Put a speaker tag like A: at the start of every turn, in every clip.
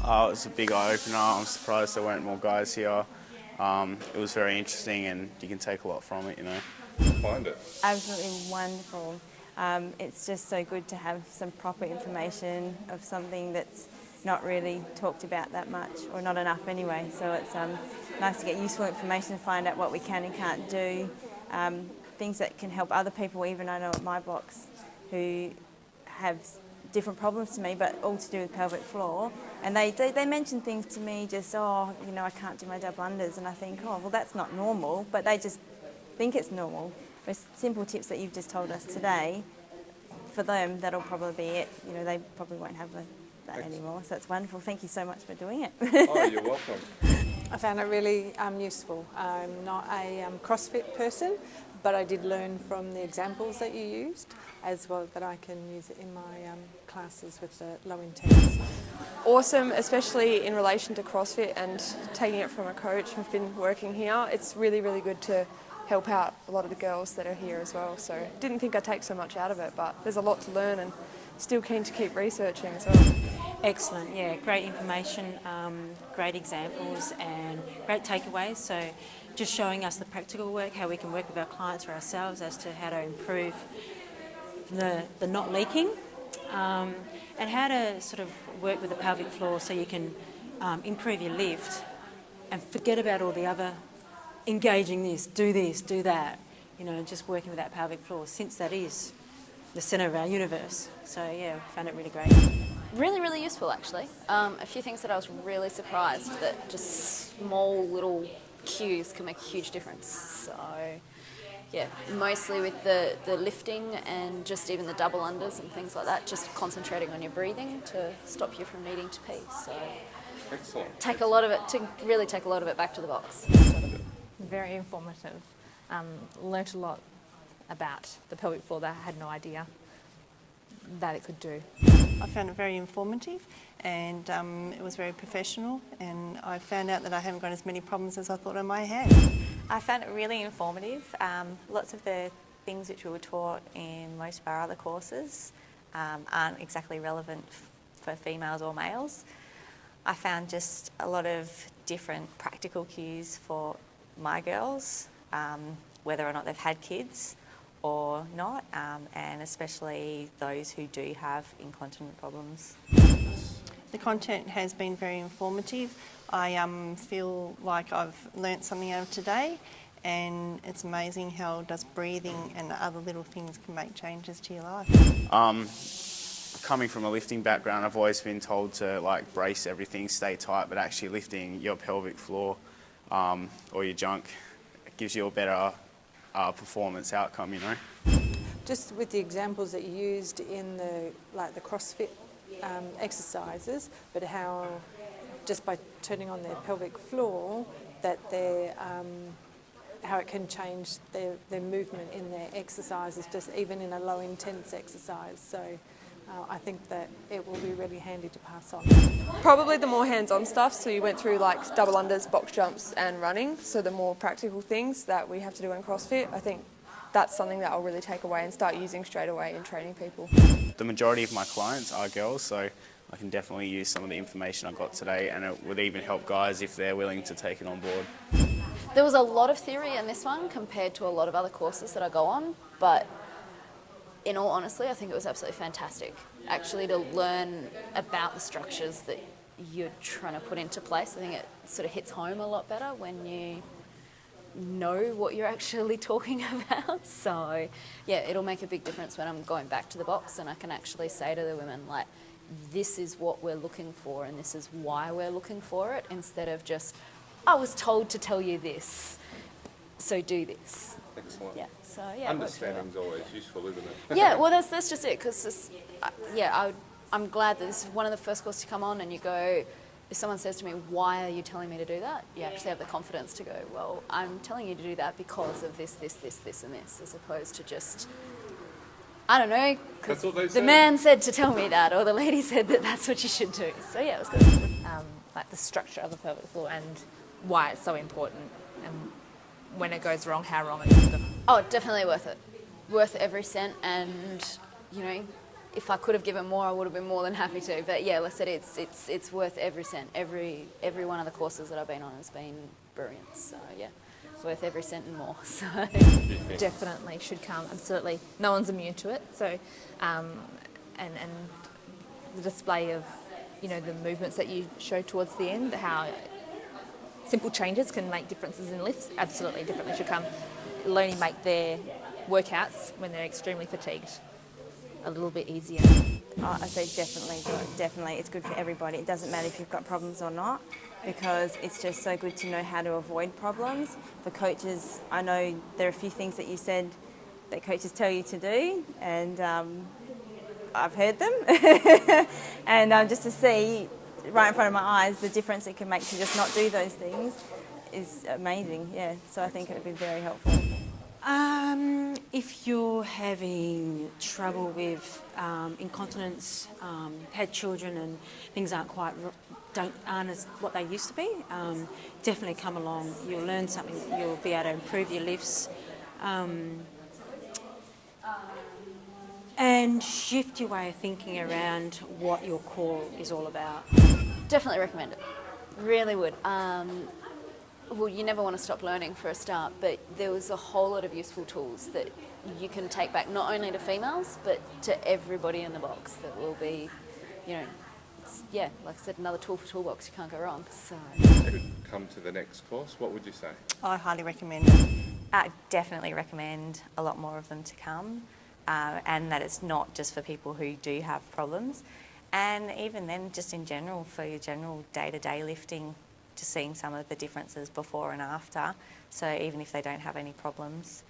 A: It was a big eye-opener. I'm surprised there weren't more guys here. It was very interesting and you can take a lot from it, you know.
B: Find it.
C: Absolutely wonderful. It's just so good to have some proper information of something that's not really talked about that much, or not enough anyway. So it's nice to get useful information, find out what we can and can't do, things that can help other people, even I know at my box, who have different problems to me, but all to do with pelvic floor. And they mention things to me just, I can't do my double unders, and I think, well, that's not normal, but they just think it's normal. With simple tips that you've just told us today, for them, that'll probably be it. They probably won't have that anymore. So it's wonderful. Thank you so much for doing it.
B: Oh, you're welcome.
D: I found it really useful. I'm not a CrossFit person, but I did learn from the examples that you used, as well that I can use it in my classes with the low intense.
E: Awesome, especially in relation to CrossFit and taking it from a coach who've been working here. It's really, really good to help out a lot of the girls that are here as well. So didn't think I'd take so much out of it, but there's a lot to learn and still keen to keep researching as well.
F: Excellent, yeah, great information, great examples and great takeaways. So just showing us the practical work, how we can work with our clients or ourselves as to how to improve the not leaking, and how to sort of work with the pelvic floor so you can improve your lift and forget about all the other engaging this, do that, just working with that pelvic floor, since that is the centre of our universe. So yeah, I found it really great.
G: Really, really useful actually. A few things that I was really surprised that just small little cues can make a huge difference. So yeah, mostly with the lifting and just even the double unders and things like that, just concentrating on your breathing to stop you from needing to pee. So
B: Excellent.
G: take a lot of it back to the box.
H: Very informative. Learnt a lot about the pelvic floor that I had no idea that it could do.
I: I found it very informative, and it was very professional, and I found out that I haven't got as many problems as I thought I might have.
J: I found it really informative. Lots of the things which we were taught in most of our other courses aren't exactly relevant for females or males. I found just a lot of different practical cues for my girls, whether or not they've had kids or not, and especially those who do have incontinent problems.
I: The content has been very informative. I feel like I've learnt something out of today, and it's amazing how just breathing and other little things can make changes to your life.
A: Coming from a lifting background, I've always been told to brace everything, stay tight, but actually lifting your pelvic floor or your junk, it gives you a better performance outcome,
D: Just with the examples that you used in the CrossFit exercises, but how just by turning on their pelvic floor, that how it can change their movement in their exercises, just even in a low intense exercise. So I think that it will be really handy to pass on.
E: Probably the more hands-on stuff, so you went through double unders, box jumps and running, so the more practical things that we have to do in CrossFit, I think that's something that I'll really take away and start using straight away in training people.
A: The majority of my clients are girls, so I can definitely use some of the information I got today, and it would even help guys if they're willing to take it on board.
G: There was a lot of theory in this one compared to a lot of other courses that I go on, but in all honesty, I think it was absolutely fantastic, actually, to learn about the structures that you're trying to put into place. I think it sort of hits home a lot better when you know what you're actually talking about. So yeah, it'll make a big difference when I'm going back to the box and I can actually say to the women, this is what we're looking for and this is why we're looking for it, instead of just, I was told to tell you this, so do this.
B: Excellent.
G: Yeah. So yeah.
B: Understanding's always useful, isn't it?
G: Yeah. Well, that's just it. Because I'm glad that this is one of the first courses to come on, and you go. If someone says to me, "Why are you telling me to do that?" You actually have the confidence to go, "Well, I'm telling you to do that because of this, this, and this," as opposed to just, I don't know, because the man said to tell me that, or the lady said that that's what you should do. So yeah, it was good.
H: The structure of the pelvic floor and why it's so important, and when it goes wrong, how wrong it can go.
G: Oh, definitely worth it. Worth every cent, and if I could have given more, I would have been more than happy to. But yeah, like I said, it's worth every cent. Every one of the courses that I've been on has been brilliant. So yeah, it's worth every cent and more. So
H: Definitely should come. Absolutely, no one's immune to it. So, and the display of, you know, the movements that you show towards the end, how simple changes can make differences in lifts. Absolutely, definitely should come. It'll only make their workouts when they're extremely fatigued a little bit easier.
C: Oh, I say definitely do it. Definitely, it's good for everybody. It doesn't matter if you've got problems or not, because it's just so good to know how to avoid problems. For coaches, I know there are a few things that you said that coaches tell you to do, and I've heard them. And just to see right in front of my eyes the difference it can make to just not do those things is amazing. Yeah, so I think it would be very helpful.
F: If you're having trouble with incontinence, had children and things aren't as what they used to be, definitely come along. You'll learn something. You'll be able to improve your lifts, and shift your way of thinking around what your core is all about.
G: definitely recommend it. Really would. Well, you never want to stop learning for a start, but there was a whole lot of useful tools that you can take back not only to females, but to everybody in the box that will be, you know, yeah, like I said, another tool for toolbox, you can't go wrong. So
B: Could come to the next course, what would you say?
I: I highly recommend it.
J: I definitely recommend a lot more of them to come, and that it's not just for people who do have problems, and even then just in general for your general day-to-day lifting, just seeing some of the differences before and after. So even if they don't have any problems,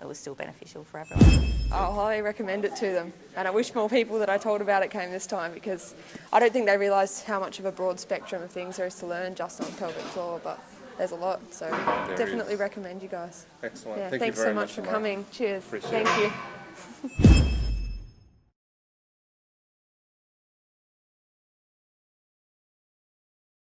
J: it was still beneficial for everyone.
E: I'll highly recommend it to them. And I wish more people that I told about it came this time, because I don't think they realise how much of a broad spectrum of things there is to learn just on pelvic floor, but there's a lot. So definitely recommend you guys.
B: Excellent.
E: Yeah,
B: Thank
E: thanks
B: you very
E: so much for
B: Mike.
E: coming. Cheers.
B: Appreciate
E: Thank
B: it.
E: you.